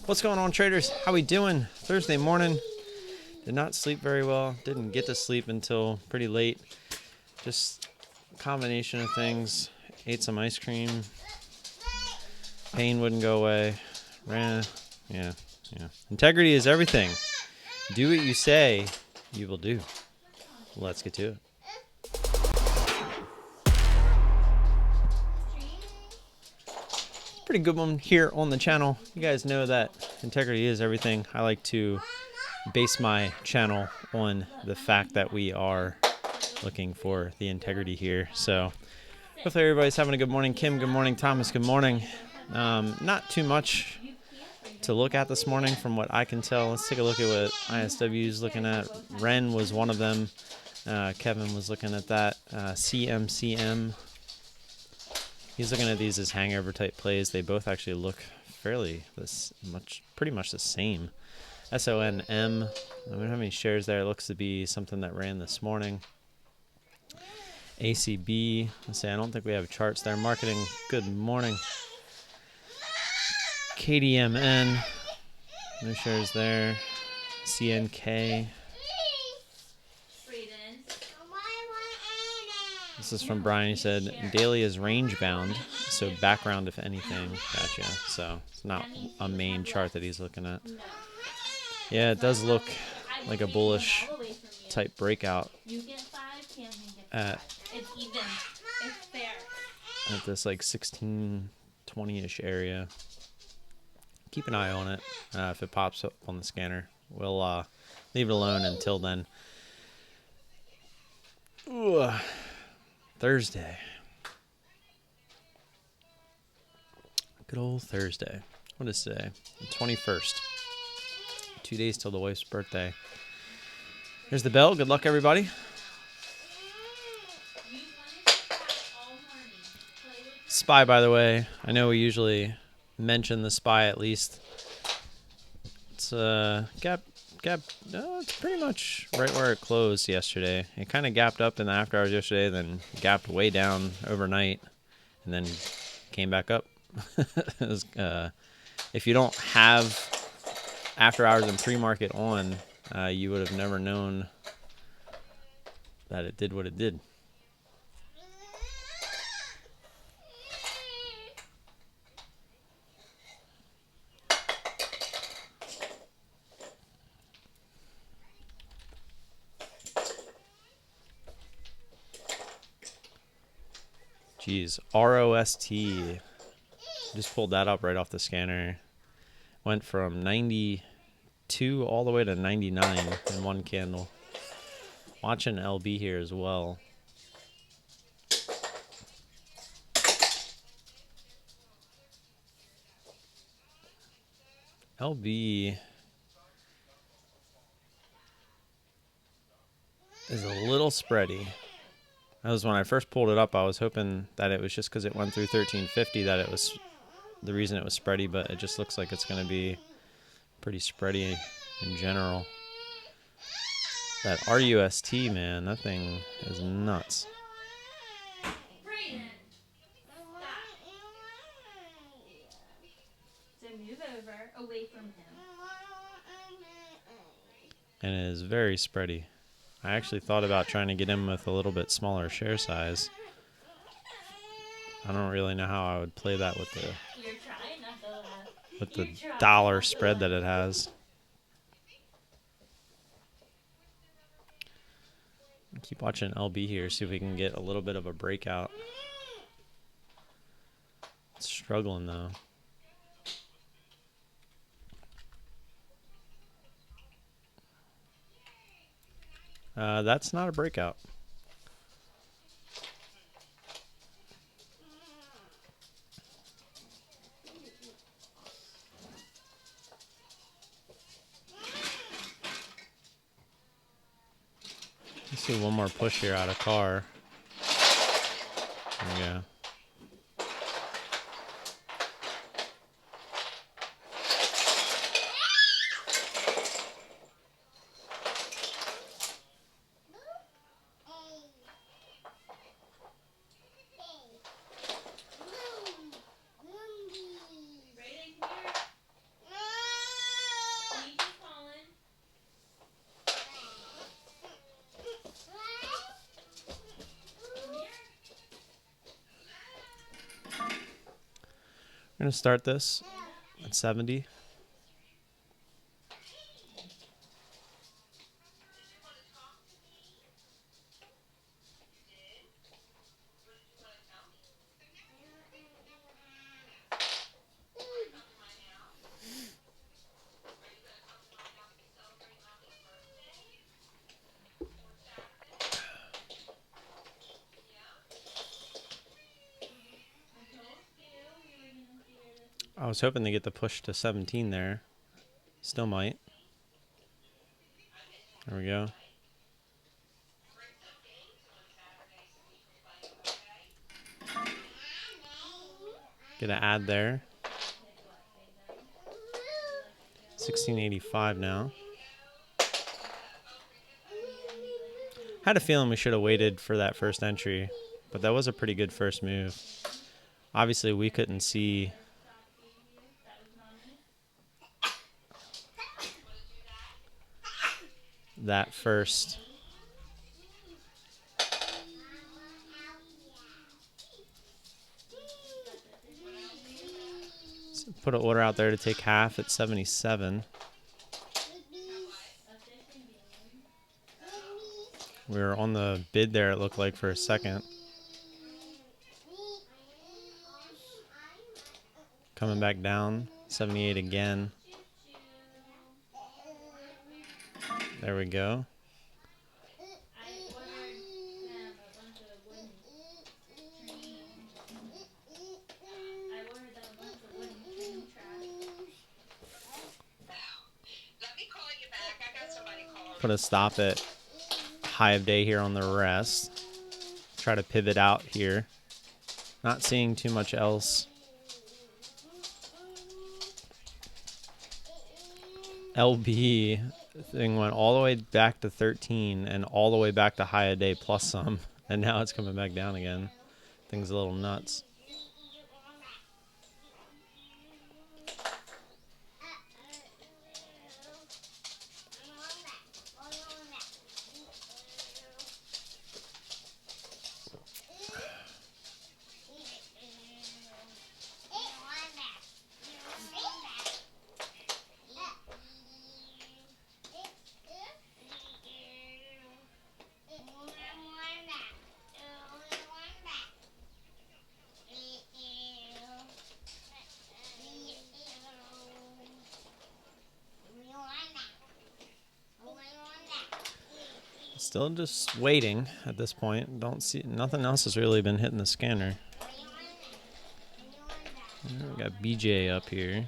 What's going on, traders? How we doing? Thursday morning. Did not sleep very well. Didn't get to sleep until pretty late. Just a combination of things. Ate some ice cream. Pain wouldn't go away. Yeah. Integrity is everything. Do what you say you will do. Let's get to it. Pretty good one here on the channel. You guys know that integrity is everything. I like to base my channel on the fact that we are looking for the integrity here. So hopefully everybody's having a good morning. Kim, good morning. Thomas, good morning. Not too much to look at this morning from what I can tell. Let's take a look at what ISW is looking at. Ren was one of them. Kevin was looking at that. CMCM. He's looking at these as hangover type plays. They both actually look pretty much the same. SONM. I don't have any shares there. It looks to be something that ran this morning. ACB. Let's say I don't think we have charts there. Marketing. Good morning. KDMN. No shares there. CNK. This is from Brian. He said daily is range bound, so background if anything. Gotcha. So it's not a main chart that he's looking at. Yeah, it does look like a bullish type breakout at this like 1620-ish area. Keep an eye on it. If it pops up on the scanner, we'll leave it alone until then. Ooh. Thursday. Good old Thursday. What is today? The 21st. 2 days till the wife's birthday. Here's the bell. Good luck, everybody. SPY, by the way. I know we usually mention the SPY at least. It's gap. It's pretty much right where it closed yesterday. It kind of gapped up in the after hours yesterday, then gapped way down overnight, and then came back up. It was, if you don't have after hours and pre-market on, you would have never known that it did what it did. Geez, ROST. Just pulled that up right off the scanner. Went from 92 all the way to 99 in one candle. Watching LB here as well. LB is a little spready. That was when I first pulled it up. I was hoping that it was just because it went through 1350 that it was the reason it was spready, but it just looks like it's going to be pretty spready in general. That RUST, man, that thing is nuts. So move over, away from him. And it is very spready. I actually thought about trying to get him with a little bit smaller share size. I don't really know how I would play that with the dollar spread that it has. Keep watching LB here, see if we can get a little bit of a breakout. It's struggling though. That's not a breakout. Let's see one more push here out of car. There we go. We're going to start this at 70. I was hoping to get the push to 17 there. Still might. There we go. Get an ad there. 1685 now. Had a feeling we should have waited for that first entry, but that was a pretty good first move. Obviously, we couldn't see that first. So put an order out there to take half at 77. We were on the bid there, it looked like, for a second. Coming back down, 78 again. There we go. Put a stop at high of day here on the rest. Try to pivot out here. Not seeing too much else. LB thing went all the way back to 13 and all the way back to high of day plus some. And now it's coming back down again. Thing's a little nuts. Still just waiting at this point. Don't see nothing else has really been hitting the scanner. We got BJ up here.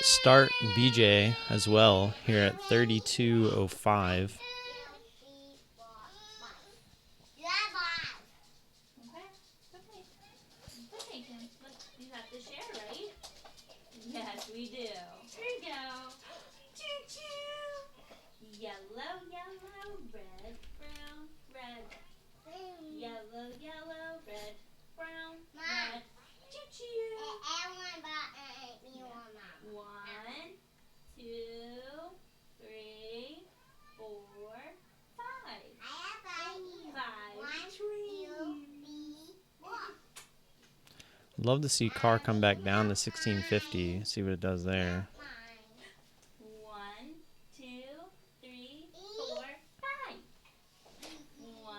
start BJ as well here at 32.05. Okay, Kim. Look, you have to share, right? Yes, we do. Here you go. Choo-choo. Yellow, yellow, red, brown, red. Yellow, yellow, red, brown, red. Choo-choo. One, two, three, four, five. Five trees. Love to see car come back down to 1650. See what it does there. 1, 2, 3, 4, 5. 1,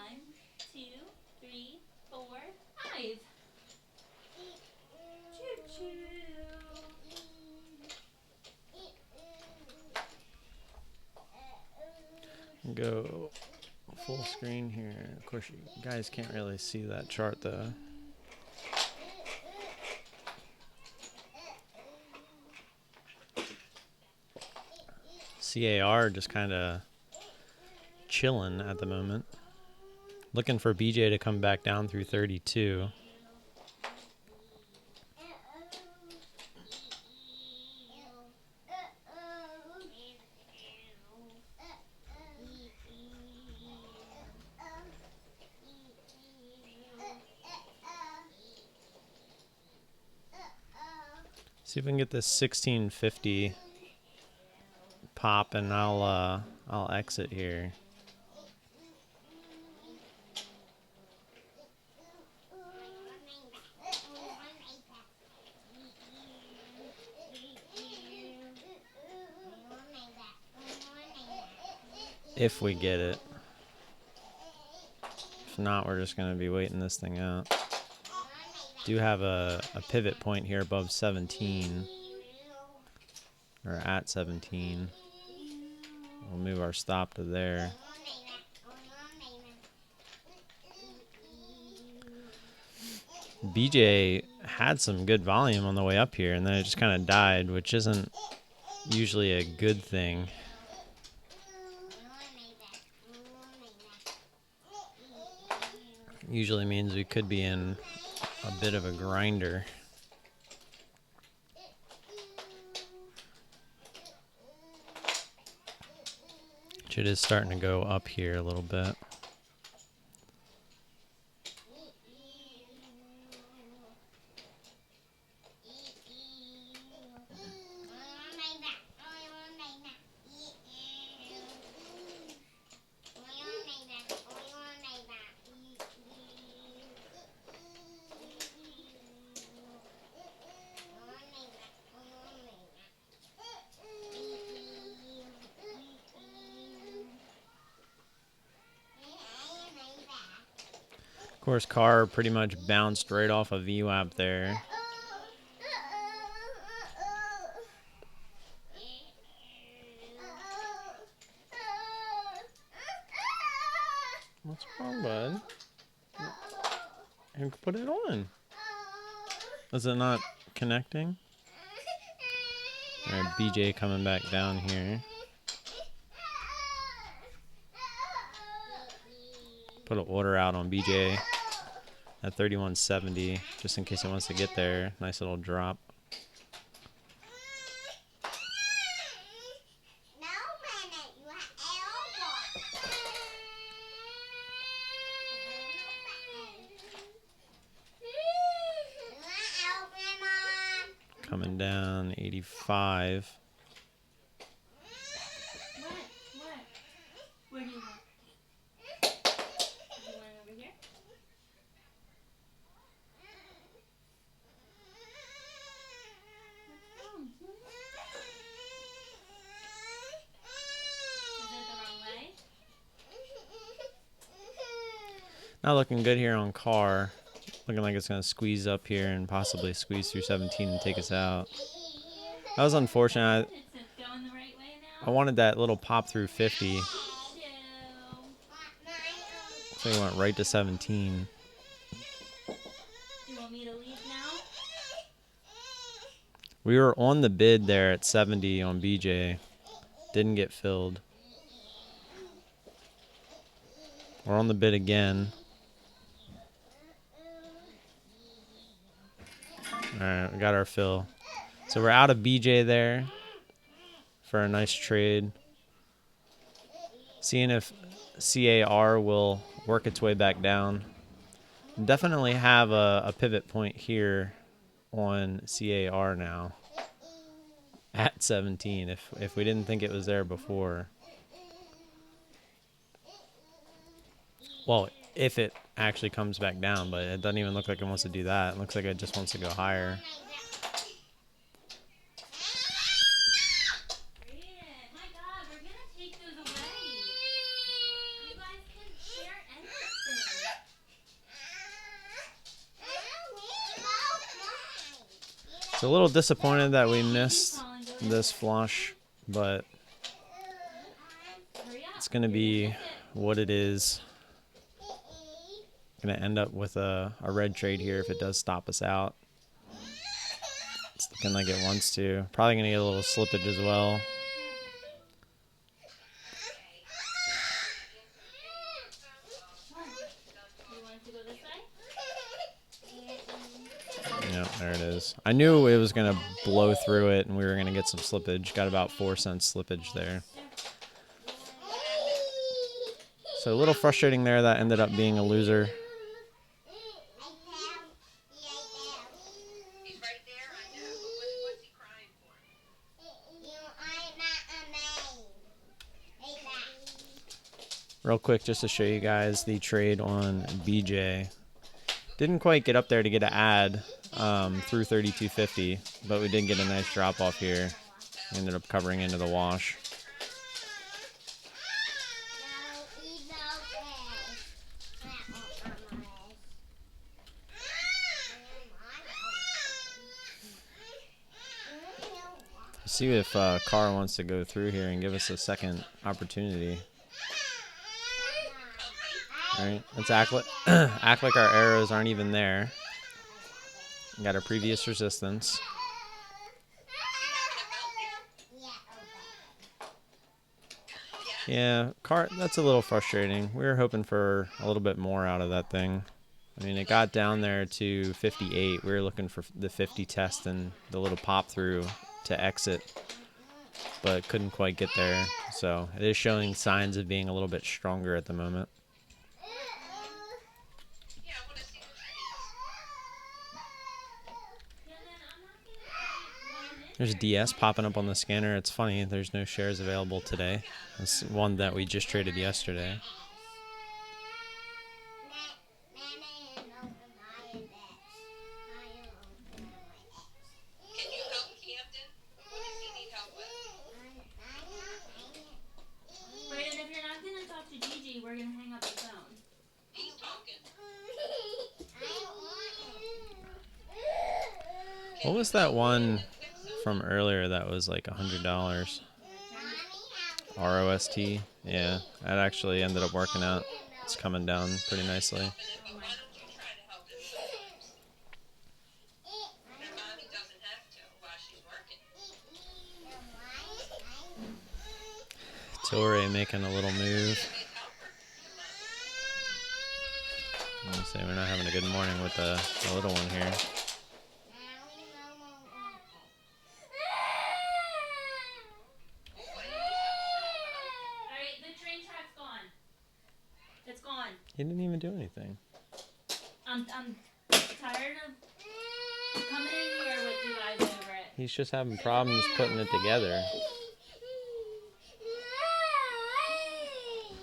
2, 3, 4, 5. Choo-choo. Go full screen here. Of course, you guys can't really see that chart though. CAR just kind of chilling at the moment. Looking for BJ to come back down through 32. See if we can get this 1650 pop, and I'll exit here. If we get it. If not, we're just going to be waiting this thing out. Do have a pivot point here above 17. Or at 17. We'll move our stop to there. BJ had some good volume on the way up here, and then it just kind of died, which isn't usually a good thing. Usually means we could be in a bit of a grinder. Which it is starting to go up here a little bit. Of course, car pretty much bounced right off of VWAP there. What's wrong, bud? You can put it on. Is it not connecting? Alright, BJ coming back down here. Put an order out on BJ at 31.70, just in case it wants to get there. Nice little drop. Coming down 85. Where do you want? You want it over here? Is it the wrong way? Not looking good here on car. Looking like it's going to squeeze up here and possibly squeeze through 17 and take us out. That was unfortunate. Is it going the right way I now? wanted that little pop through 50. So he went right to 17. Do you want me to leave now? We were on the bid there at 70 on BJ. Didn't get filled. We're on the bid again. Alright, we got our fill. So we're out of BJ there for a nice trade. Seeing if CAR will work its way back down. Definitely have a pivot point here on CAR now at 17 if we didn't think it was there before. Well, if it actually comes back down, but it doesn't even look like it wants to do that. It looks like it just wants to go higher. My God, we're gonna take those away. You guys can share anything. It's a little disappointed that we missed this flush, but it's going to be what it is. Going to end up with a red trade here if it does stop us out. It's looking like it wants to. Probably going to get a little slippage as well. Yep, there it is. I knew it was going to blow through it and we were going to get some slippage. Got about 4 cents slippage there. So a little frustrating there. That ended up being a loser. Real quick, just to show you guys the trade on BJ. Didn't quite get up there to get an ad through 32.50, but we did get a nice drop off here. We ended up covering into the wash. See if Carr wants to go through here and give us a second opportunity. All right, let's act like our arrows aren't even there. We got our previous resistance. Yeah, Carr, that's a little frustrating. We were hoping for a little bit more out of that thing. I mean, it got down there to 58. We were looking for the 50 test and the little pop through to exit, but couldn't quite get there. So it is showing signs of being a little bit stronger at the moment. There's DS popping up on the scanner. It's funny, there's no shares available today. It's one that we just traded yesterday. Brayden, if you're not going to talk to Gigi, we're going to hang up the phone. He's talking. What was that one from earlier that was like $100? ROST? Yeah, that actually ended up working out. It's coming down pretty nicely. Tilray making a little move. Let me say we're not having a good morning with the little one here. Alright, the train track's gone. It's gone. He didn't even do anything. I'm tired of coming in here with you guys over it. He's just having problems putting it together.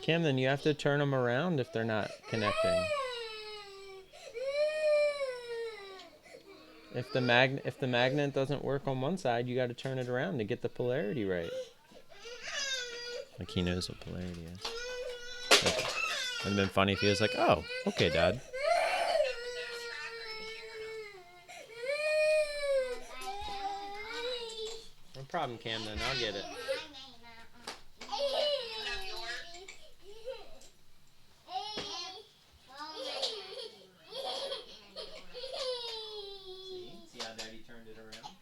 Camden, you have to turn them around if they're not connecting. If the magnet doesn't work on one side, you got to turn it around to get the polarity right. Like he knows what polarity is. Okay. It'd have been funny if he was like, "Oh, okay, Dad." No problem, Camden. I'll get it. See how Daddy turned it around?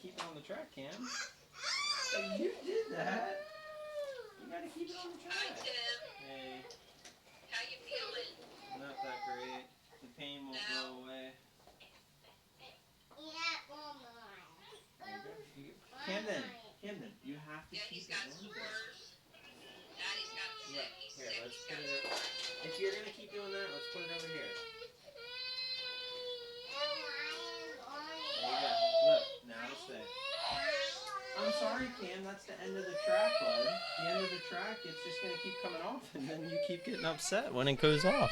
keep it on the track, Cam. You did that. You gotta keep it on the track. Hi, Tim. Hey. How you feeling? Not that great. The pain won't go away. Camden, you have to keep Daddy's it got on. sores. Daddy's got sick. He's Here, sick. let's He's put got it sores. If you're gonna keep doing that, let's put it over here. There you go. Look, now to stay. I'm sorry, Cam, that's the end of the track, bud. The end of the track, it's just gonna keep coming off, and then you keep getting upset when it goes off.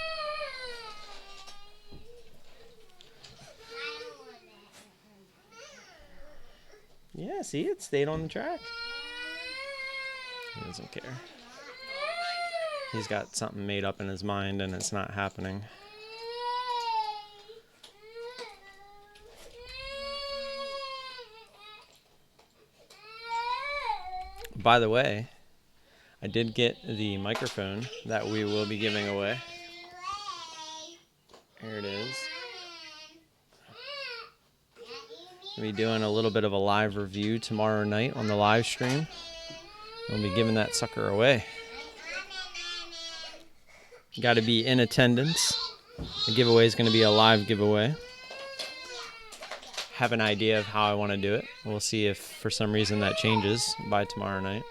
Yeah, see, it stayed on the track. He doesn't care. He's got something made up in his mind, and it's not happening. By the way, I did get the microphone that we will be giving away. Here it is. We'll be doing a little bit of a live review tomorrow night on the live stream. We'll be giving that sucker away. Got to be in attendance. The giveaway is going to be a live giveaway. Have an idea of how I want to do it. We'll see if for some reason that changes by tomorrow night.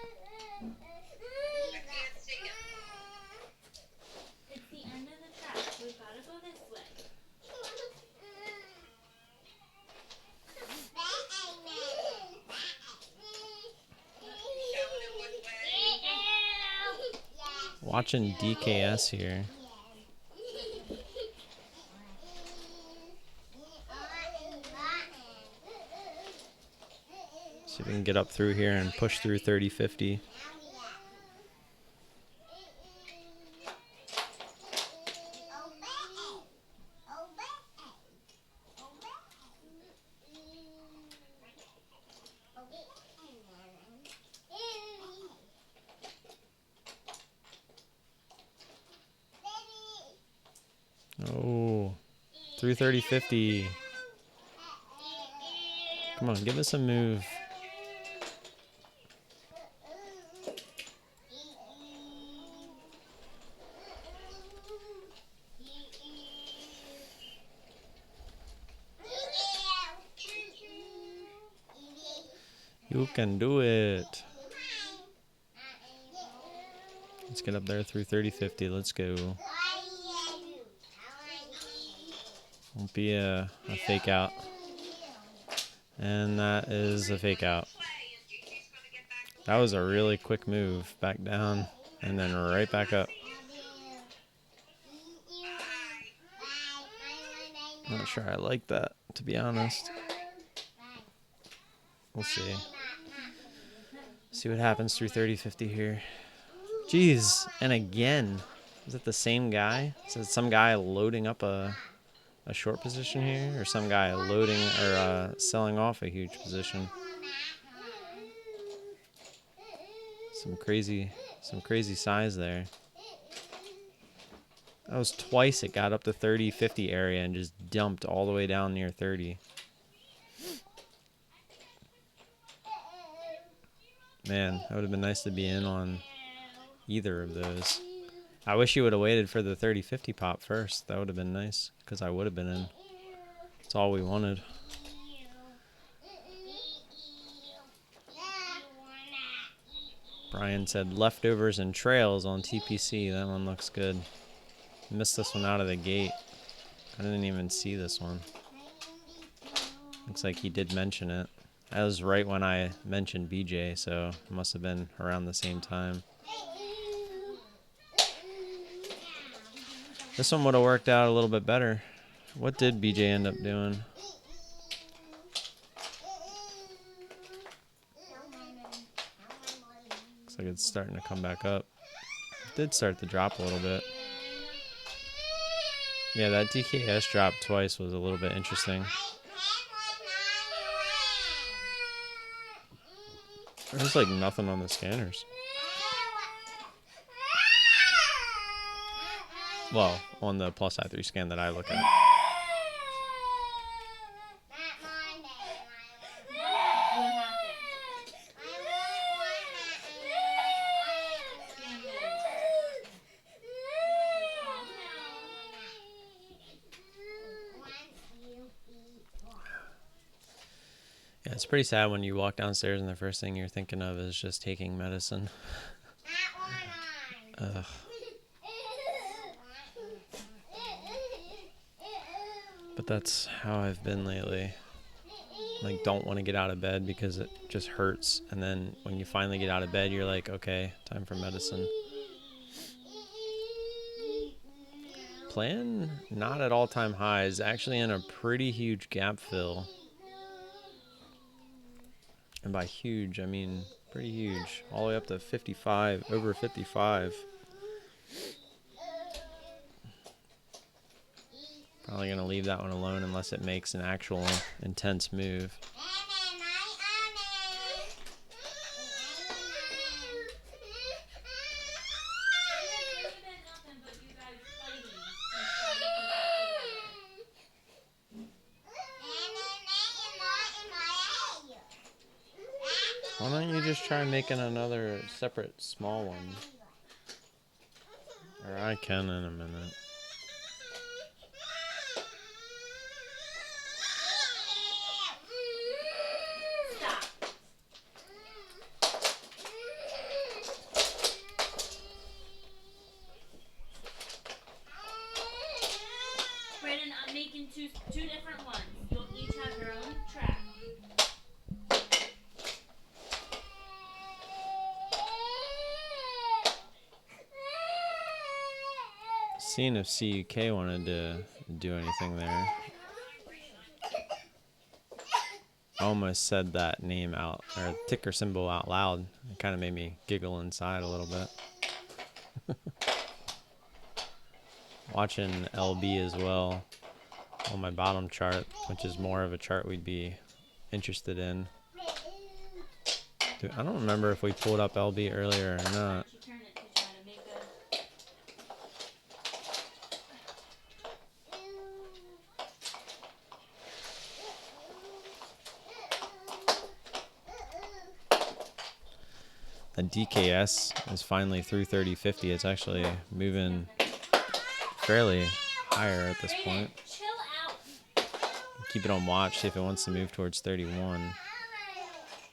I can't see it. It's the end of the track. We've got to go this way. Showing him which way. Watching DKS here. See if we can get up through here and push through 30-50. Oh, through 30-50. Come on, give us a move. You can do it. Let's get up there through 30-50. Let's go. Won't be a fake out. And that is a fake out. That was a really quick move. Back down and then right back up. Not sure I like that, to be honest. We'll see. See what happens through 30-50 here. Jeez, and again. Is it the same guy? Is it some guy loading up a short position here? Or some guy loading or selling off a huge position? Some crazy size there. That was twice it got up to 30-50 area and just dumped all the way down near 30. Man, that would have been nice to be in on either of those. I wish you would have waited for the 30-50 pop first. That would have been nice, because I would have been in. That's all we wanted. Brian said leftovers and trails on TPC. That one looks good. Missed this one out of the gate. I didn't even see this one. Looks like he did mention it. That was right when I mentioned BJ, so it must have been around the same time. This one would have worked out a little bit better. What did BJ end up doing? Looks like it's starting to come back up. It did start to drop a little bit. Yeah, that DKS drop twice was a little bit interesting. There's like nothing on the scanners. Well, on the Plus i3 scan that I look at. Yeah, it's pretty sad when you walk downstairs and the first thing you're thinking of is just taking medicine. Ugh. But that's how I've been lately. Like, don't want to get out of bed because it just hurts. And then when you finally get out of bed, you're like, okay, time for medicine. Plan not at all-time highs. Actually in a pretty huge gap fill. And by huge, I mean pretty huge. All the way up to 55, over 55. Probably going to leave that one alone unless it makes an actual intense move. Why don't you just try making another separate small one? Or I can in a minute. Brandon, I'm making two different ones. You'll each have your own track. Seeing if CUK wanted to do anything there. I almost said that name out, or ticker symbol out loud. It kind of made me giggle inside a little bit. Watching LB as well on my bottom chart, which is more of a chart we'd be interested in. Dude, I don't remember if we pulled up LB earlier or not. The DKS is finally through 30.50. It's actually moving fairly higher at this point. Chill out. Keep it on watch, see if it wants to move towards 31.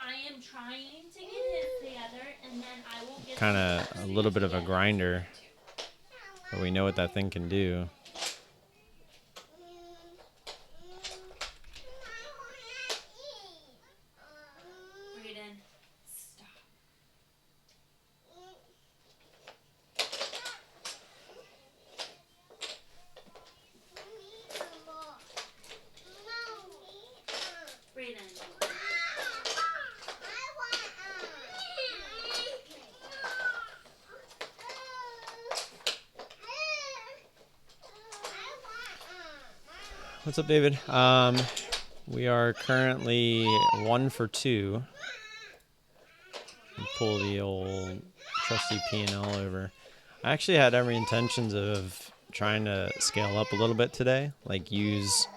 I am trying to get his together, and then I will get Kind of a little bit of a grinder, but we know what that thing can do. Brayden, stop. Brayden. What's up, David? We are currently 1 for 2. Pull the old trusty P&L over. I actually had every intentions of trying to scale up a little bit today, like use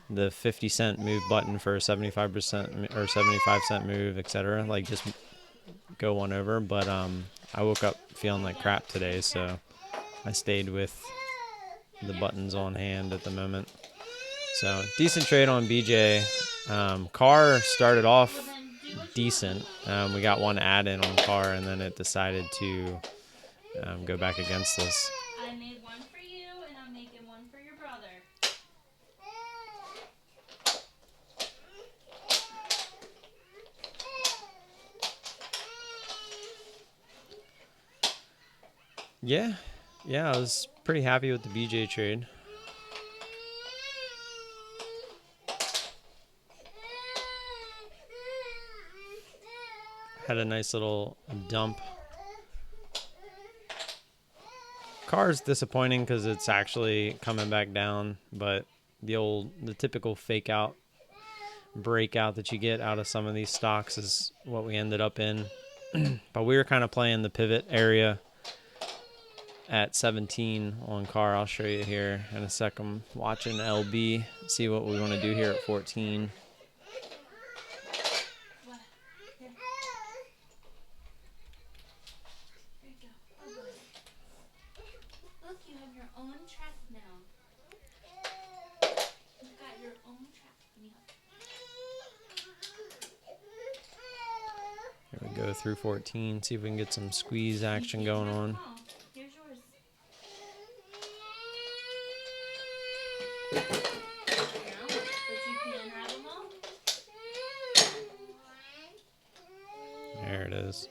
the 50-cent move button for a 75% or 75-cent move, etc. Like just go one over, but I woke up feeling like crap today, so I stayed with the buttons on hand at the moment. So decent trade on BJ. Car started off decent. We got one add-in on car, and then it decided to go back against us. I made one for you, and I'm making one for your brother. Yeah, I was pretty happy with the BJ trade. Had a nice little dump. Car's disappointing because it's actually coming back down, but the typical fake out breakout that you get out of some of these stocks is what we ended up in. But we were kind of playing the pivot area at 17 on car. I'll show you here in a sec. I'm watching LB, see what we want to do here at 14. Look, you have your own track now. You've got your own track. Give me help. Go through 14, see if we can get some squeeze action going on. Here's yours. No, but you can have them all. There it is.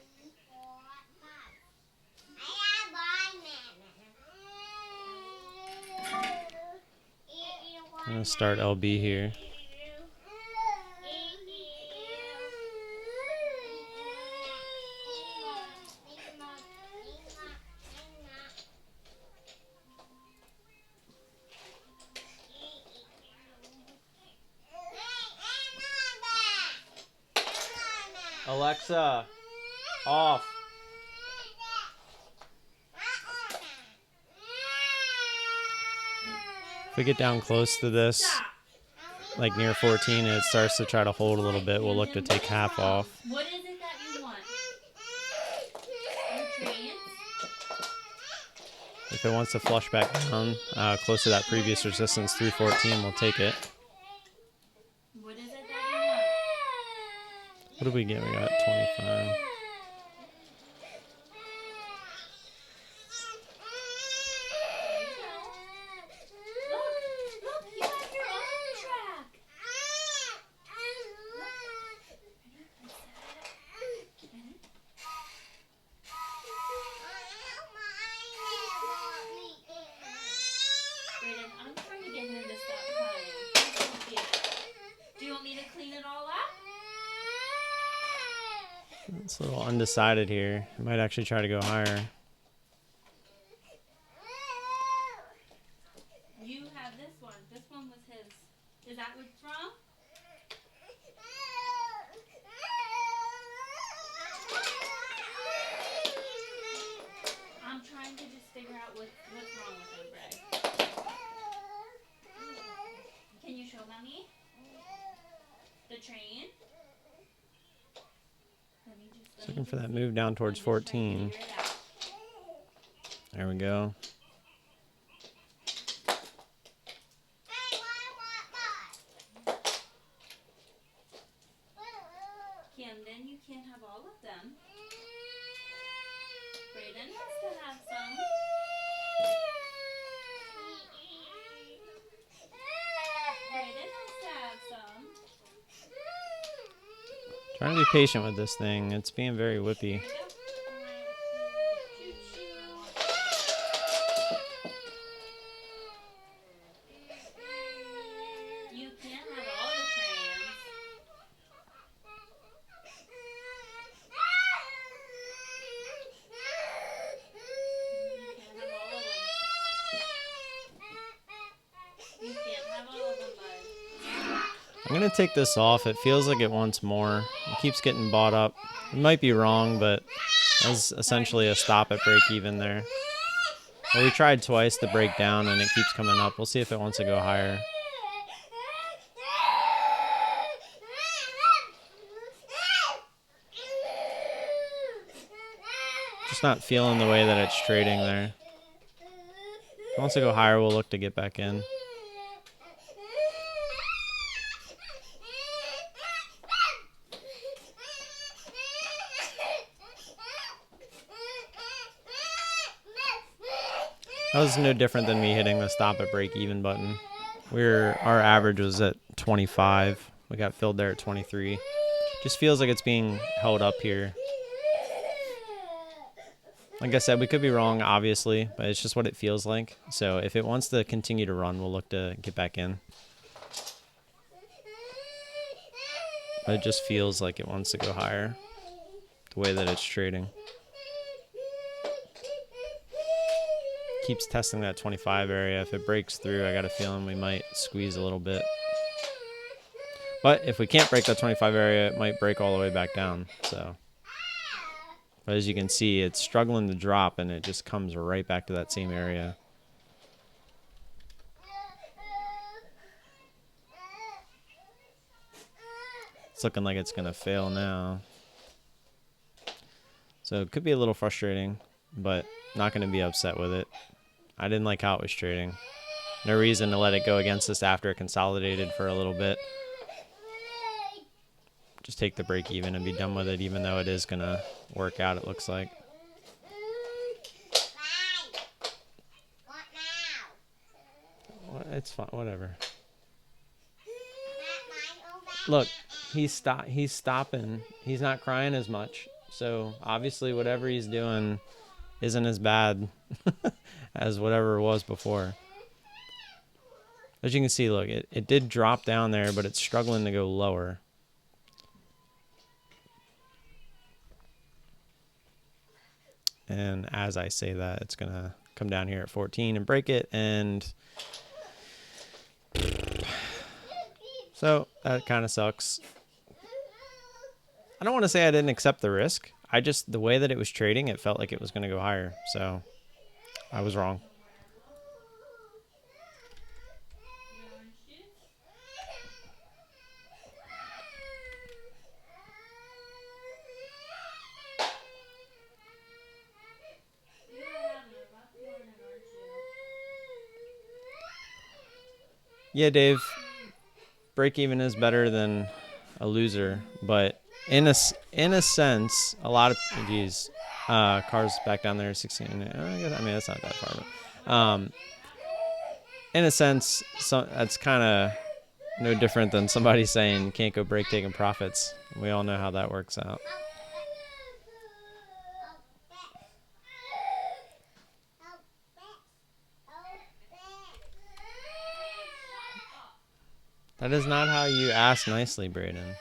I'm gonna start LB here. Alexa, off. If we get down close to this, like near 14, and it starts to try to hold a little bit, we'll look to take half off. What is it that you want? Nutrients? If it wants to flush back down close to that previous resistance through 14, we'll take it. What is it that you want? What did we get? We got 25. Look, you have your own track. Brayden, I'm trying to get him to stop crying. Do you want me to clean it all up? It's a little undecided here. I might actually try to go higher. You have this one. This one was his. Is that what's wrong? I'm trying to just figure out what's wrong with him, Bray. Can you show mommy? The train? Just looking for that move down towards 14. There we go. Camden, you can't have all of them. Brayden has to have some. Brayden has to have some. Trying to be patient with this thing. It's being very whippy. You can't have all the trains. You can't have all of them, bud. I'm going to take this off. It feels like it wants more. It keeps getting bought up. It might be wrong, but that's essentially a stop at break even there. Well, we tried twice to break down, and it keeps coming up. We'll see if it wants to go higher. Just not feeling the way that it's trading there. If it wants to go higher, we'll look to get back in. That was no different than me hitting the stop at break even button. Our average was at 25. We got filled there at 23. Just feels like it's being held up here. Like I said, we could be wrong, obviously, but it's just what it feels like. So if it wants to continue to run, we'll look to get back in. But it just feels like it wants to go higher, the way that it's trading. Keeps testing that 25 area. If it breaks through, I got a feeling we might squeeze a little bit. But if we can't break that 25 area, it might break all the way back down. So, but as you can see, it's struggling to drop, and it just comes right back to that same area. It's looking like it's going to fail now. So it could be a little frustrating, but not going to be upset with it. I didn't like how it was trading. No reason to let it go against us after it consolidated for a little bit. just take the break even and be done with it, even though it is gonna work out, it looks like. What now? Well, it's fine, whatever. That Look, he's stopping. He's not crying as much. So obviously whatever he's doing isn't as bad as whatever it was before. As you can see, look, it did drop down there, but it's struggling to go lower. And as I say that, it's going to come down here at 14 and break it. And so that kind of sucks. I don't want to say I didn't accept the risk. The way that it was trading, it felt like it was going to go higher. So I was wrong. Yeah, Dave, break even is better than a loser, but in a sense, a lot of cars back down there 16. I mean, that's not that far, but in a sense, that's kind of no different than somebody saying you can't go break taking profits. We all know how that works out. That is not how you ask nicely, Braden. Brandon,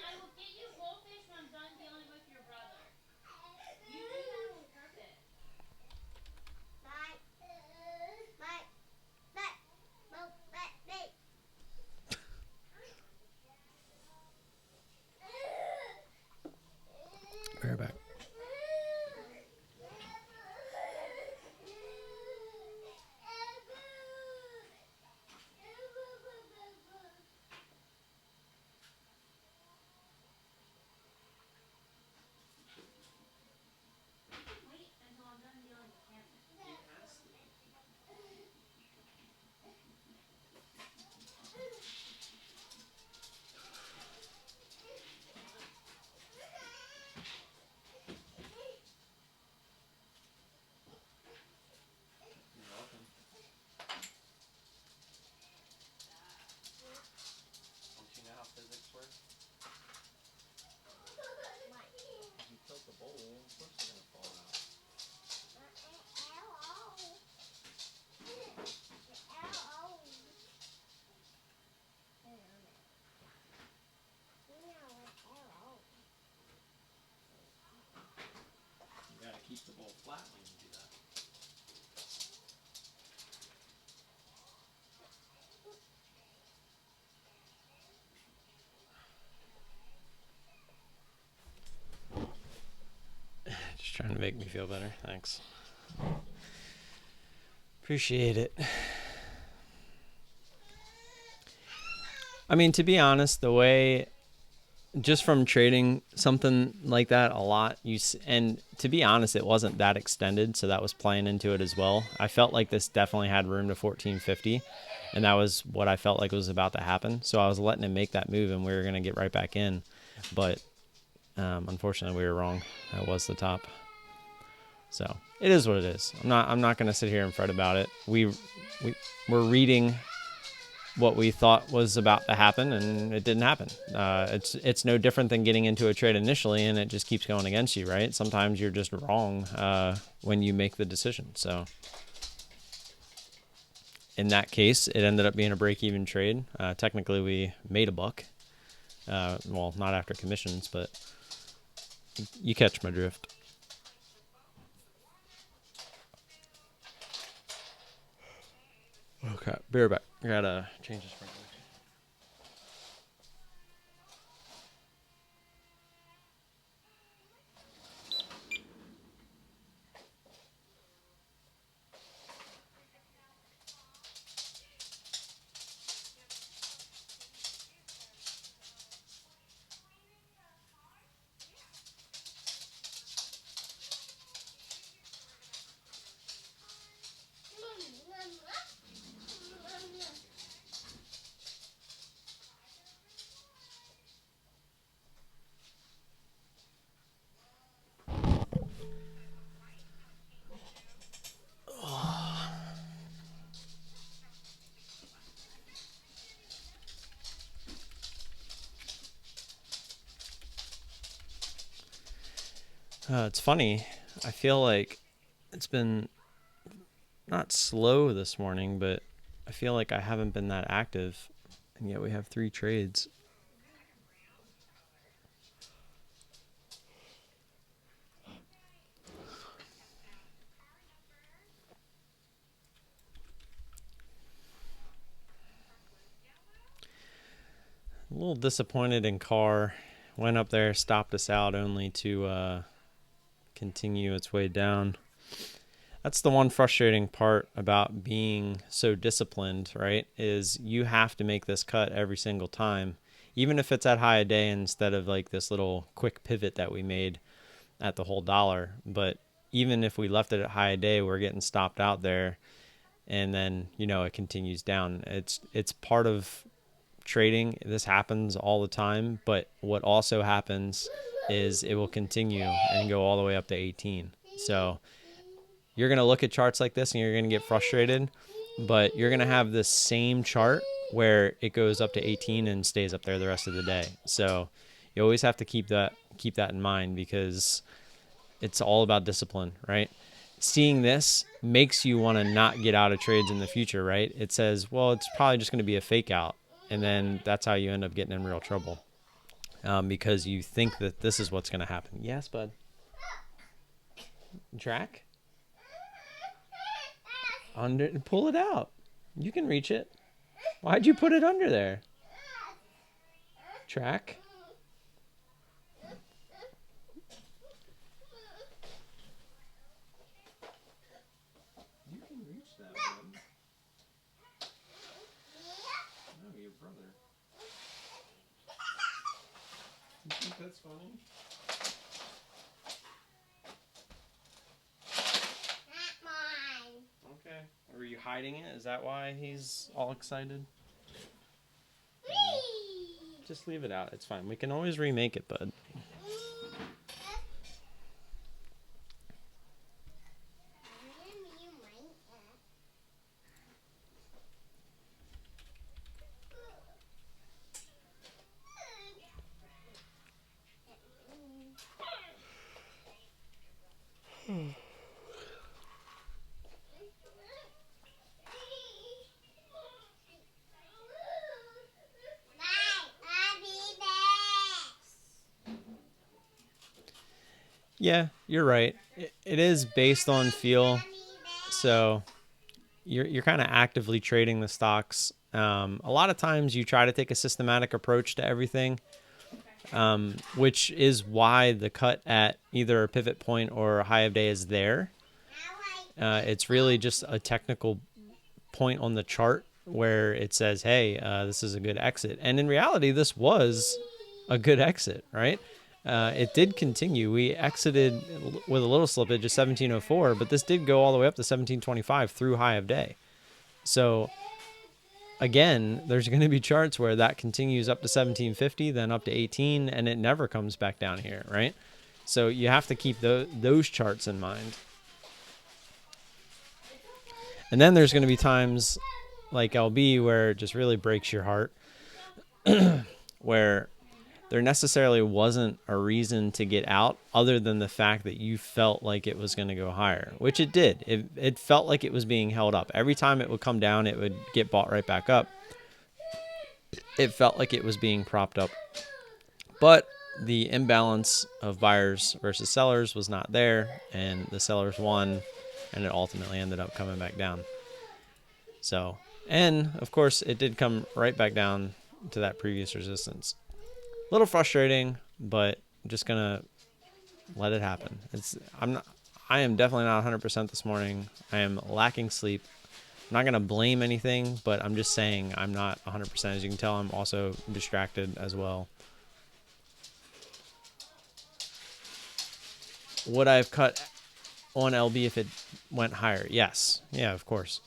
I will get you goldfish when I'm done dealing with your brother. You do that on purpose. Be right back. Wait until I'm done dealing with him. Don't you know how physics work? If you tilt the bowl, of course it's gonna fall out. You gotta keep the bowl flat when you do that. Just trying to make me feel better. Thanks. Appreciate it. I mean, to be honest, the way, just from trading something like that a lot, and to be honest, it wasn't that extended, so that was playing into it as well. I felt like this definitely had room to 1450, and that was what I felt like was about to happen. So I was letting him make that move, and we were going to get right back in. But unfortunately, we were wrong. That was the top. So it is what it is. I'm not going to sit here and fret about it. We're reading what we thought was about to happen, and it didn't happen. It's no different than getting into a trade initially, and it just keeps going against you, right? Sometimes you're just wrong when you make the decision. So in that case, it ended up being a break-even trade. Technically, we made a buck. Well, not after commissions, but you catch my drift. Okay, be right back. I gotta change the sprinkler. It's funny. I feel like it's been not slow this morning, but I feel like I haven't been that active, and yet we have 3 trades. A little disappointed in Carr. Went up there, stopped us out only to continue its way down. That's the one frustrating part about being so disciplined, right? Is you have to make this cut every single time, even if it's at high a day instead of like this little quick pivot that we made at the whole dollar. But even if we left it at high a day, we're getting stopped out there, and then it continues down. It's part of trading. This happens all the time, but what also happens is it will continue and go all the way up to 18. So you're going to look at charts like this and you're going to get frustrated, but you're going to have this same chart where it goes up to 18 and stays up there the rest of the day. So you always have to keep that in mind, because it's all about discipline, right? Seeing this makes you want to not get out of trades in the future, right? It says, well, it's probably just going to be a fake out. And then that's how you end up getting in real trouble, because you think that this is what's going to happen. Yes, bud. Track? Under, pull it out. You can reach it. Why'd you put it under there? Track? You can reach that, bud. No, your brother. You think that's funny? Not mine. Okay. Were you hiding it? Is that why he's all excited? Whee! Just leave it out. It's fine. We can always remake it, bud. Yeah, you're right. It is based on feel, so you're kind of actively trading the stocks. A lot of times you try to take a systematic approach to everything, which is why the cut at either a pivot point or a high of day is there. It's really just a technical point on the chart where it says, hey, this is a good exit. And in reality, this was a good exit, right? It did continue. We exited with a little slippage of 1704, but this did go all the way up to 1725 through high of day. So again, there's going to be charts where that continues up to 1750, then up to 18, and it never comes back down here, right? So you have to keep those charts in mind. And then there's going to be times like LB where it just really breaks your heart, where there necessarily wasn't a reason to get out other than the fact that you felt like it was going to go higher, which it did. It felt like it was being held up. Every time it would come down, it would get bought right back up. It felt like it was being propped up. But the imbalance of buyers versus sellers was not there, and the sellers won, and it ultimately ended up coming back down. So, and of course, it did come right back down to that previous resistance. A little frustrating, but I'm just gonna let it happen. I am definitely not 100% this morning. I am lacking sleep. I'm not gonna blame anything, but I'm just saying I'm not 100%. As you can tell, I'm also distracted as well. Would I have cut on LB if it went higher? Yes. Yeah, of course.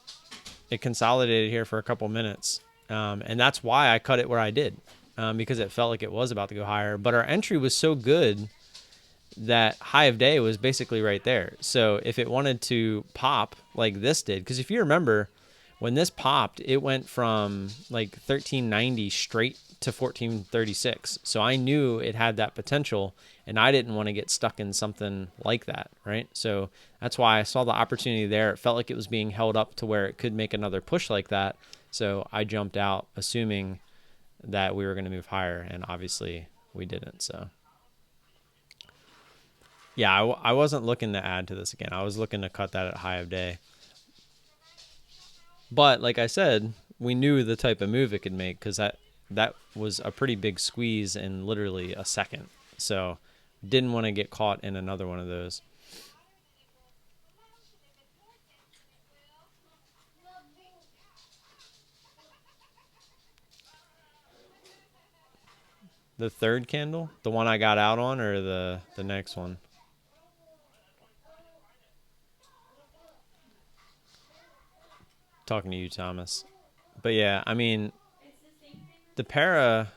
It consolidated here for a couple minutes, and that's why I cut it where I did. Because it felt like it was about to go higher. But our entry was so good that high of day was basically right there. So if it wanted to pop like this did, because if you remember, when this popped, it went from like 1390 straight to 1436. So I knew it had that potential, And I didn't want to get stuck in something like that, right? So that's why I saw the opportunity there. It felt like it was being held up to where it could make another push like that. So I jumped out assuming that we were going to move higher, and obviously we didn't. So yeah, I wasn't looking to add to this again. I was looking to cut that at high of day. But like I said, we knew the type of move it could make because that was a pretty big squeeze in literally a second. So didn't want to get caught in another one of those. The third candle, the one I got out on, or the next one? Talking to you, Thomas. But yeah, I mean, the para,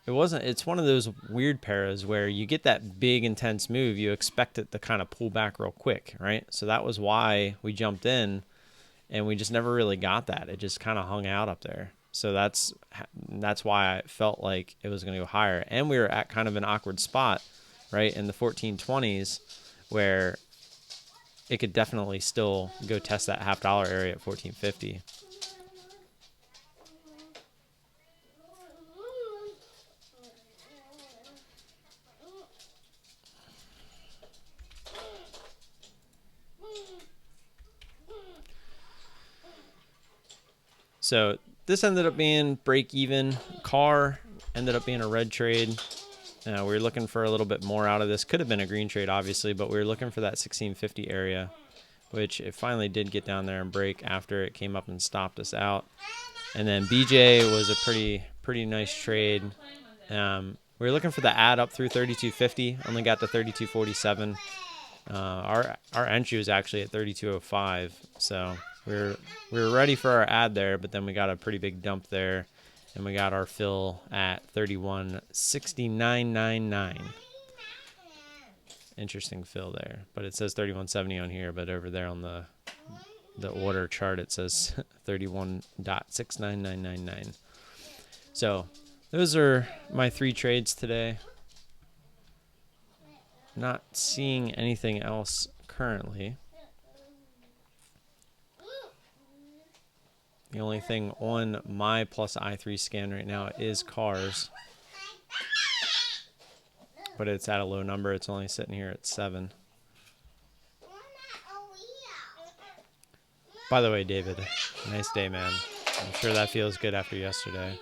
it's one of those weird paras where you get that big intense move, you expect it to kind of pull back real quick, right? So that was why we jumped in, and we just never really got that. It just kind of hung out up there. So that's why I felt like it was going to go higher. And we were at kind of an awkward spot, right, in the 1420s where it could definitely still go test that $half area at 1450. So this ended up being break even. Car ended up being a red trade. We were looking for a little bit more out of this. Could have been a green trade, obviously, but we were looking for that 1650 area, which it finally did get down there and break after it came up and stopped us out. And then BJ was a pretty nice trade. We were looking for the add up through 3250. Only got to 3247. Our entry was actually at 3205, so we were ready for our add there, but then we got a pretty big dump there, and we got our fill at 3169.99. Interesting fill there, but it says 3170 on here, but over there on the order chart it says 31.69999. So those are my 3 trades today. Not seeing anything else currently. The only thing on my plus I3 scan right now is cars. But it's at a low number. It's only sitting here at 7. By the way, David, nice day, man. I'm sure that feels good after yesterday.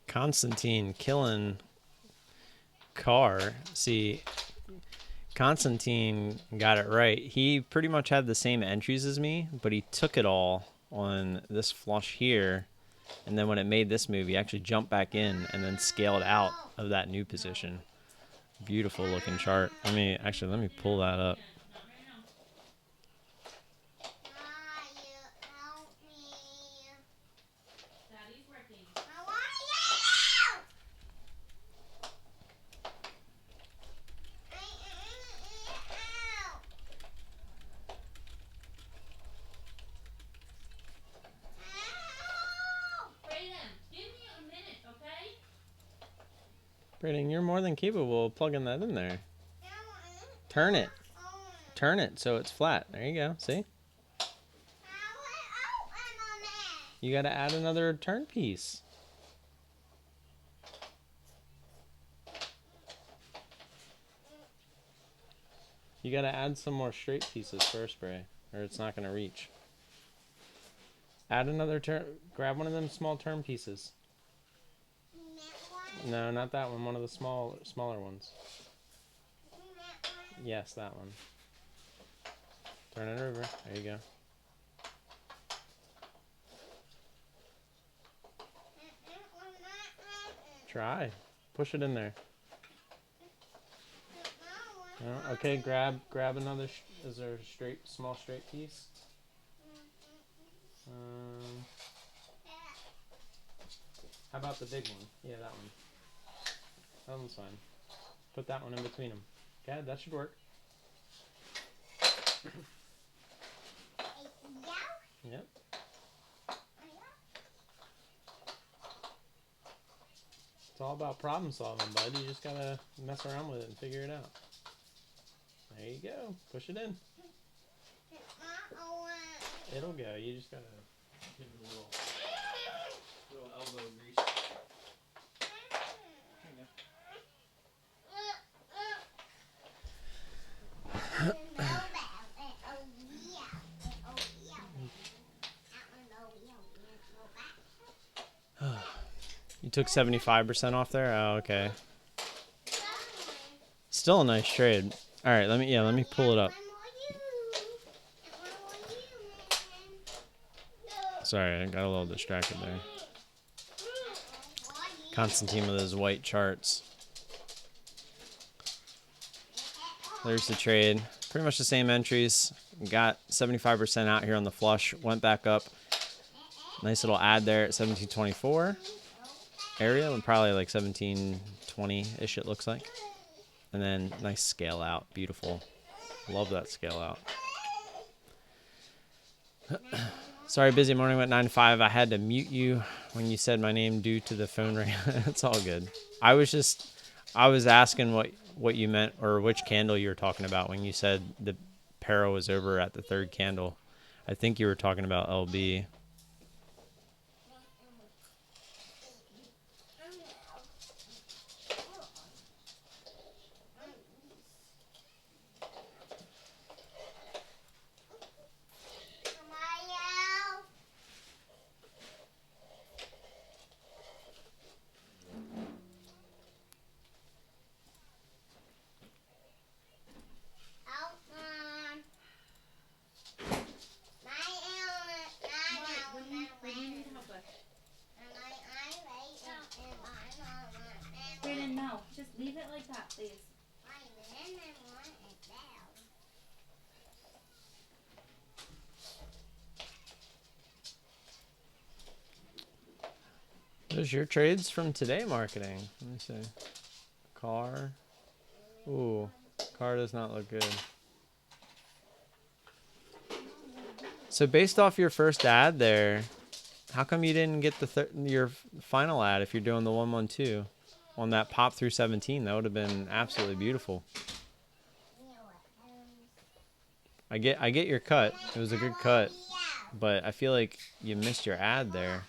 Constantine killing Carr. See, Constantine got it right. He pretty much had the same entries as me, but he took it all on this flush here. And then when it made this move, he actually jumped back in and then scaled out of that new position. Beautiful looking chart. Let me pull that up. Brayden, you're more than capable of plugging that in there. Turn it. Turn it so it's flat. There you go. See? You got to add another turn piece. You gotta add some more straight pieces first, Bray, or it's not gonna reach. Add another turn. Grab one of them small turn pieces. No, not that one. One of the smaller ones. Yes, that one. Turn it over. There you go. Try. Push it in there. No? Okay, grab another. Is there a small straight piece? How about the big one? Yeah, that one. That one's fine. Put that one in between them. Okay, that should work. Yep. It's all about problem solving, bud. You just gotta mess around with it and figure it out. There you go. Push it in. It'll go. You just gotta give it a little elbow grease. There you go. You took 75% off there? Oh, okay. Still a nice trade. All right, let me pull it up. Sorry, I got a little distracted there. Constantine with his white charts. There's the trade. Pretty much the same entries. Got 75% out here on the flush. Went back up. Nice little ad there at 1724 area, and probably like 1720-ish it looks like. And then nice scale out. Beautiful. Love that scale out. Sorry, busy morning went 9 to 5. I had to mute you when you said my name due to the phone ring. It's all good. I was asking what you meant or which candle you were talking about when you said the Paro was over at the third candle. I think you were talking about LB. Brandon, no. Just leave it like that, please. There's your trades from today marketing. Let me see. Car. Ooh, car does not look good. So based off your first ad there, how come you didn't get your final ad if you're doing the 112 on that pop through 17? That would have been absolutely beautiful. I get your cut. It was a good cut, but I feel like you missed your ad there.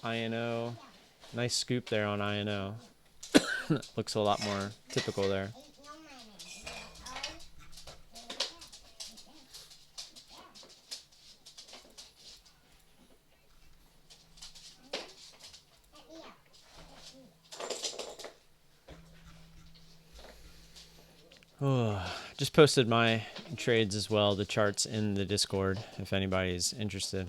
INO. Nice scoop there on INO. Looks a lot more typical there. Oh, just posted my trades as well, the charts in the Discord, if anybody's interested.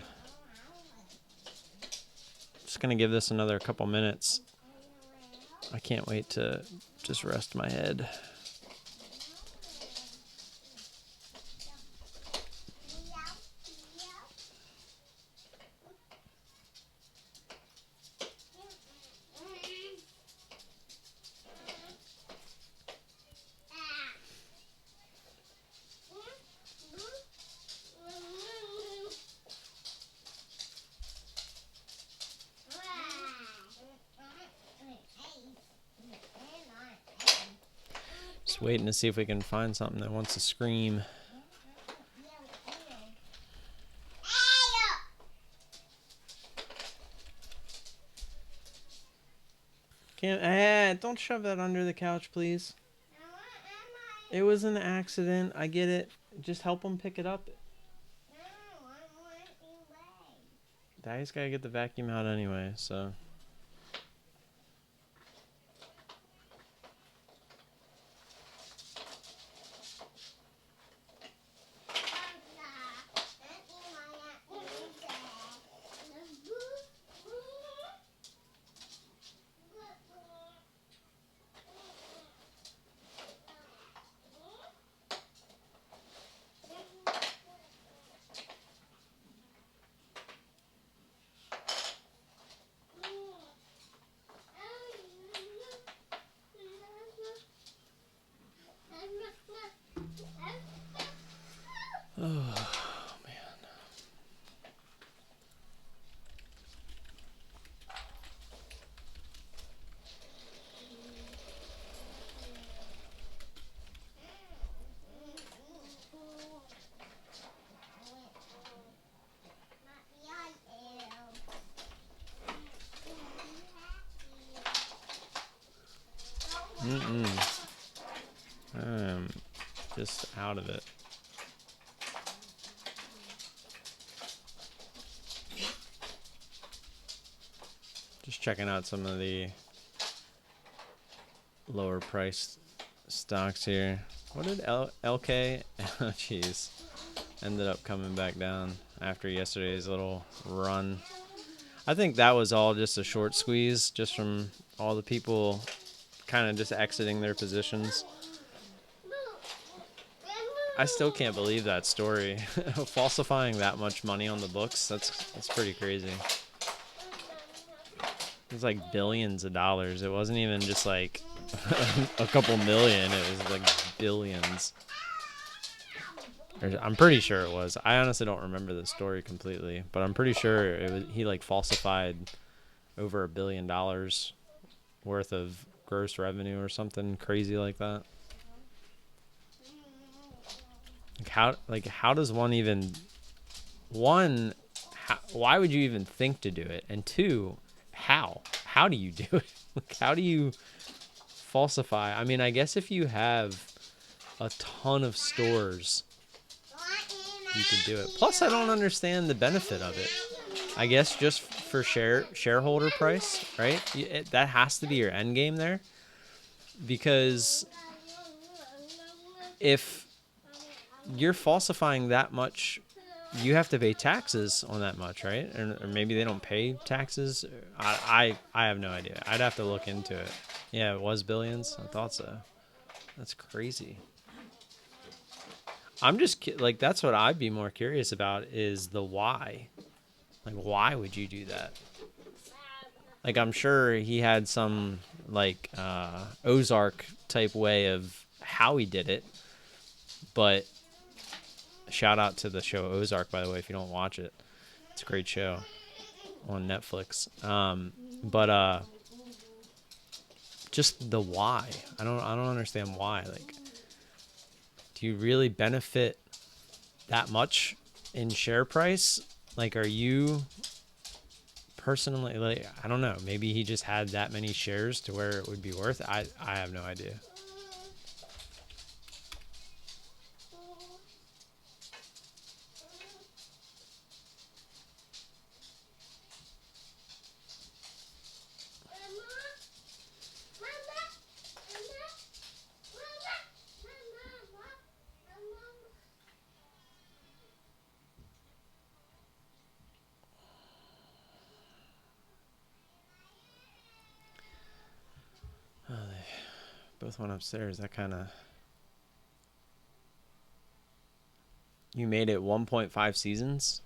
Just going to give this another couple minutes. I can't wait to just rest my head. Just waiting to see if we can find something that wants to scream. Can't. Don't shove that under the couch, please. It was an accident. I get it. Just help him pick it up. Daddy's gotta get the vacuum out anyway, so. Oh, man. I'm just out of it. Just checking out some of the lower priced stocks here. What did LK? Oh, jeez. Ended up coming back down after yesterday's little run. I think that was all just a short squeeze, just from all the people kind of just exiting their positions. I still can't believe that story. Falsifying that much money on the books, that's pretty crazy. It was like billions of dollars. It wasn't even just like a couple million. It was like billions. I'm pretty sure it was. I honestly don't remember the story completely, but I'm pretty sure it was. He like falsified over $1 billion worth of gross revenue or something crazy like that. How does one even why would you even think to do it? And two, how do you do it? Like, how do you falsify? I mean, I guess if you have a ton of stores, you can do it. Plus, I don't understand the benefit of it. I guess just for shareholder price, right? That has to be your end game there, because if you're falsifying that much, you have to pay taxes on that much, right? Or maybe they don't pay taxes. I have no idea. I'd have to look into it. Yeah, it was billions. I thought so. That's crazy. I'm just like, that's what I'd be more curious about is the why. Like, why would you do that? Like, I'm sure he had some like Ozark type way of how he did it, but shout out to the show Ozark, by the way, if you don't watch it. It's a great show on Netflix. But just the why. I don't understand why. Like, do you really benefit that much in share price? Like, are you personally, like, I don't know, maybe he just had that many shares to where it would be worth it. I have no idea. Oh, they both went upstairs. That kind of... You made it 1.5 seasons?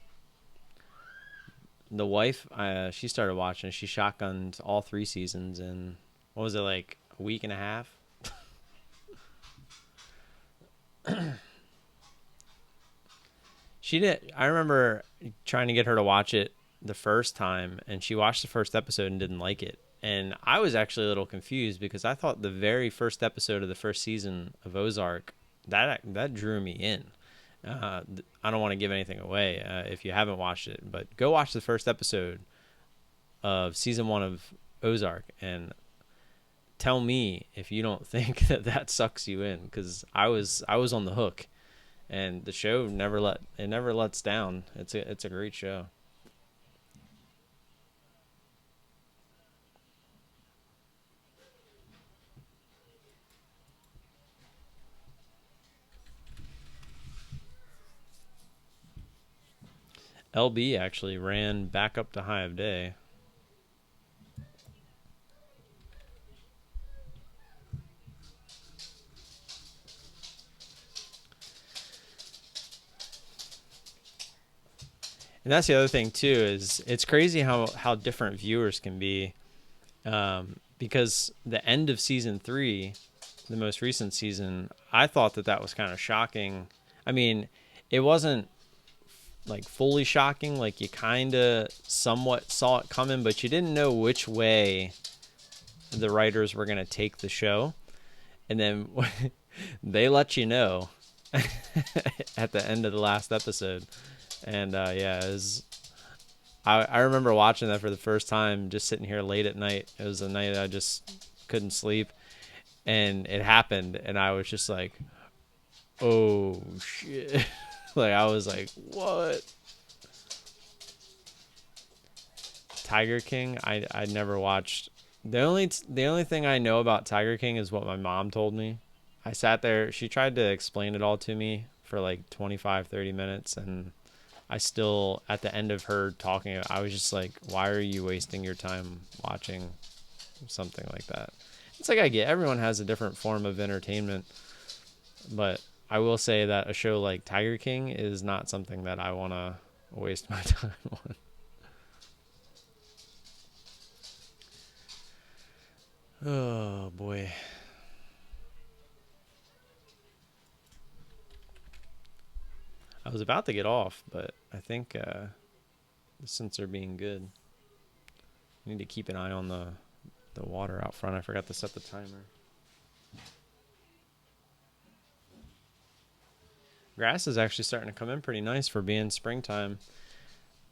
The wife, she started watching. She shotgunned all 3 seasons in, what was it, like a week and a half? She did. I remember trying to get her to watch it the first time, and she watched the first episode and didn't like it. And I was actually a little confused because I thought the very first episode of the first season of Ozark, that drew me in. I don't want to give anything away if you haven't watched it, but go watch the first episode of season 1 of Ozark, and tell me if you don't think that sucks you in, because I was on the hook, and the show never lets down. It's a great show. LB actually ran back up to high of day. And that's the other thing too, is it's crazy how different viewers can be, because the end of season 3, the most recent season, I thought that was kind of shocking. I mean, it wasn't like fully shocking, like you kind of somewhat saw it coming, but you didn't know which way the writers were going to take the show. And then they let you know at the end of the last episode. And yeah, I remember watching that for the first time, just sitting here late at night. It was a night I just couldn't sleep, and it happened, and I was just like, oh shit. Like, I was like, what? Tiger King, I never watched. The only thing I know about Tiger King is what my mom told me. I sat there, she tried to explain it all to me for like 25-30 minutes, and I still, at the end of her talking, I was just like, why are you wasting your time watching something like that? It's like, I get everyone has a different form of entertainment, but I will say that a show like Tiger King is not something that I want to waste my time on. Oh boy. I was about to get off, but I think the sensor being good. I need to keep an eye on the water out front. I forgot to set the timer. Grass is actually starting to come in pretty nice for being springtime.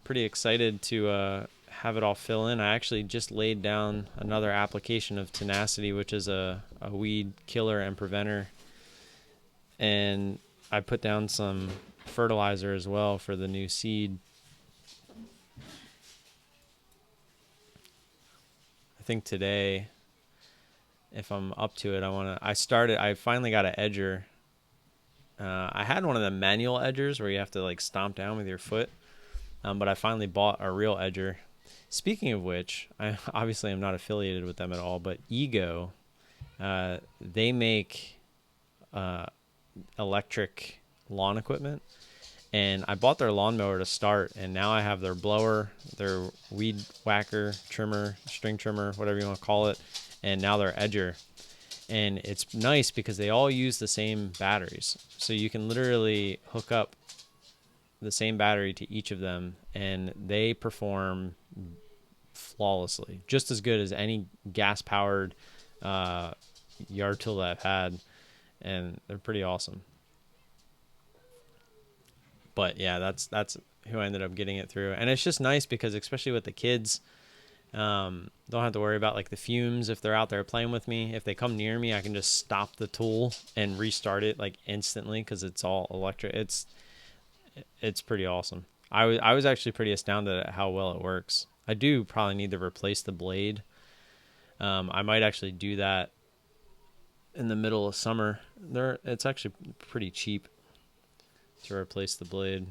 Pretty excited to have it all fill in. I actually just laid down another application of Tenacity, which is a weed killer and preventer. And I put down some fertilizer as well for the new seed. I think today, if I'm up to it, I finally got an edger. I had one of the manual edgers where you have to like stomp down with your foot. But I finally bought a real edger. Speaking of which, I obviously am not affiliated with them at all, but Ego, they make electric lawn equipment. And I bought their lawnmower to start, and now I have their blower, their weed whacker, trimmer, string trimmer, whatever you want to call it, and now their edger. And it's nice because they all use the same batteries. So you can literally hook up the same battery to each of them, and they perform flawlessly, just as good as any gas-powered yard tool that I've had, and they're pretty awesome. But yeah, that's who I ended up getting it through. And it's just nice because, especially with the kids, don't have to worry about like the fumes if they're out there playing with me. If they come near me, I can just stop the tool and restart it like instantly because it's all electric. It's pretty awesome. I was actually pretty astounded at how well it works. I do probably need to replace the blade. I might actually do that in the middle of summer. It's actually pretty cheap to replace the blade.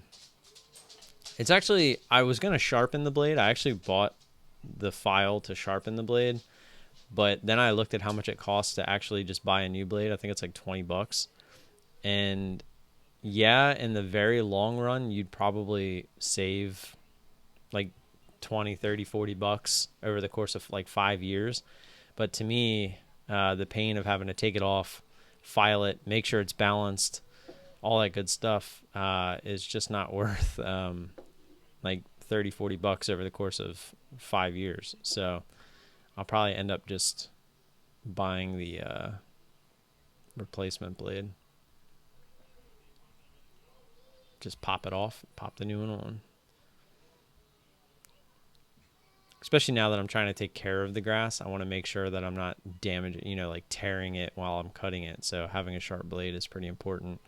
It's actually, I was going to sharpen the blade. I actually bought the file to sharpen the blade, but then I looked at how much it costs to actually just buy a new blade. I think it's like $20. And yeah, in the very long run, you'd probably save like 20, 30, $40 over the course of like 5 years. But to me, the pain of having to take it off, file it, make sure it's balanced, all that good stuff is just not worth like 30, $40 over the course of 5 years. So I'll probably end up just buying the replacement blade. Just pop it off, pop the new one on. especially now that I'm trying to take care of the grass, I want to make sure that I'm not damaging, you know, like tearing it while I'm cutting it. So having a sharp blade is pretty important.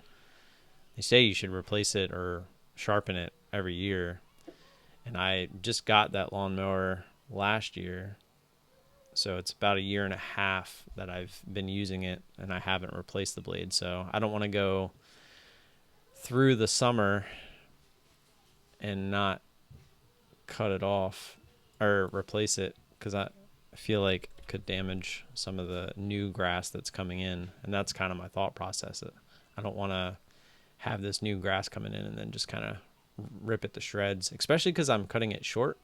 They say you should replace it or sharpen it every year. And I just got that lawnmower last year. So it's about a year and a half that I've been using it, and I haven't replaced the blade. So I don't want to go through the summer and not cut it off or replace it, because I feel like it could damage some of the new grass that's coming in. And that's kind of my thought process. I don't want to have this new grass coming in and then just kind of rip it to shreds, especially because I'm cutting it short.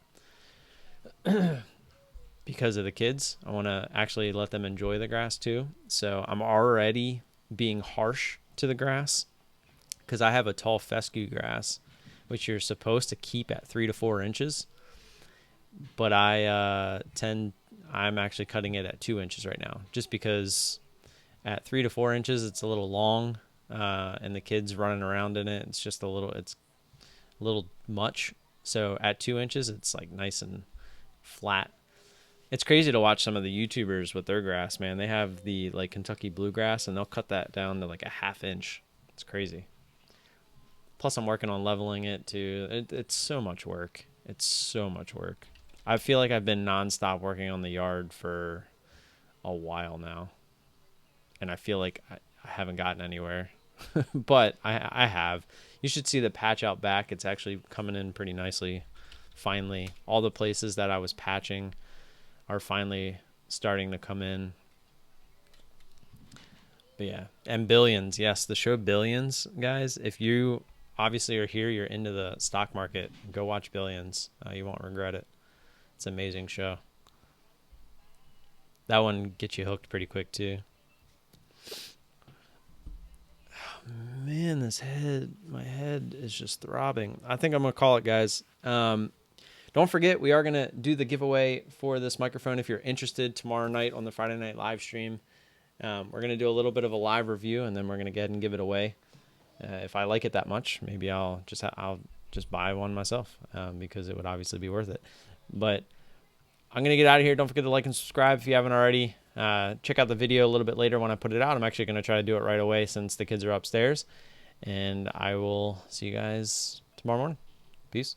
Because of the kids, I want to actually let them enjoy the grass too. So I'm already being harsh to the grass because I have a tall fescue grass, which you're supposed to keep at 3 to 4 inches. But I'm actually cutting it at 2 inches right now, just because at 3 to 4 inches, it's a little long, and the kids running around in it. It's a little much. So at 2 inches, it's like nice and flat. It's crazy to watch some of the YouTubers with their grass, man. They have the like Kentucky bluegrass, and they'll cut that down to like a ½ inch. It's crazy. Plus, I'm working on leveling it too. It's so much work. It's so much work. I feel like I've been nonstop working on the yard for a while now, and I feel like I haven't gotten anywhere, but I have. You should see the patch out back. It's actually coming in pretty nicely. Finally, all the places that I was patching are finally starting to come in. But yeah, and Billions, yes, the show Billions, guys. If you obviously are here, you're into the stock market, go watch Billions. You won't regret it. It's an amazing show. That one gets you hooked pretty quick too. Oh, man, my head is just throbbing. I think I'm gonna call it, guys. Don't forget, we are going to do the giveaway for this microphone if you're interested tomorrow night on the Friday night live stream. We're going to do a little bit of a live review, and then we're going to go ahead and give it away. If I like it that much, maybe I'll just buy one myself, because it would obviously be worth it. But I'm going to get out of here. Don't forget to like and subscribe if you haven't already. Check out the video a little bit later when I put it out. I'm actually going to try to do it right away since the kids are upstairs. And I will see you guys tomorrow morning. Peace.